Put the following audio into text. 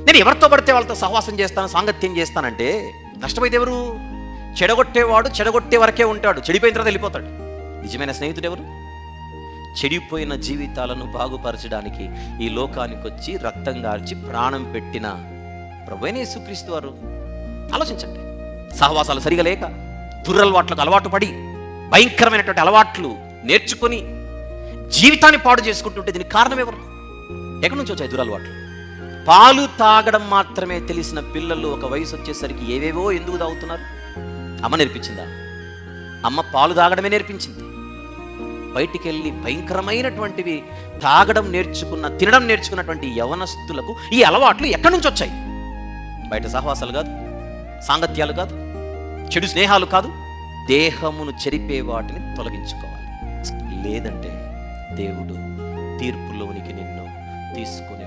నేను ఎవరితో పడితే వాళ్ళతో సహవాసం చేస్తాను, సాంగత్యం చేస్తానంటే నష్టపోయేది ఎవరు? చెడగొట్టేవాడు చెడగొట్టే వరకే ఉంటాడు, చెడిపోయిన తర్వాత వెళ్ళిపోతాడు. నిజమైన స్నేహితుడు ఎవరు? చెడిపోయిన జీవితాలను బాగుపరచడానికి ఈ లోకానికి వచ్చి రక్తం గార్చి ప్రాణం పెట్టిన ప్రభువైన యేసుక్రీస్తు వారు. ఆలోచించండి. సహవాసాలు సరిగా లేక, దురలవాట్లకు అలవాటు పడి, భయంకరమైనటువంటి అలవాట్లు నేర్చుకొని జీవితాన్ని పాడు చేసుకుంటుంటే దీనికి కారణం ఎవరు? ఎక్కడి నుంచి వచ్చాయి దురలవాట్లు? పాలు తాగడం మాత్రమే తెలిసిన పిల్లలు ఒక వయసు వచ్చేసరికి ఏవేవో ఎందుకు తాగుతున్నారు? అమ్మ నేర్పించిందా? అమ్మ పాలు తాగడమే నేర్పించింది. బయటికి వెళ్ళి భయంకరమైనటువంటివి తాగడం నేర్చుకున్న, తినడం నేర్చుకున్నటువంటి యవనస్తులకు ఈ అలవాట్లు ఎక్కడి నుంచి వచ్చాయి? బయట సహవాసాలు కాదు, సాంగత్యాలు కాదు, చెడు స్నేహాలు కాదు, దేహమును చెరిపే వాటిని తొలగించుకోవాలి. లేదంటే దేవుడు తీర్పులోనికి నిన్ను తీసుకుని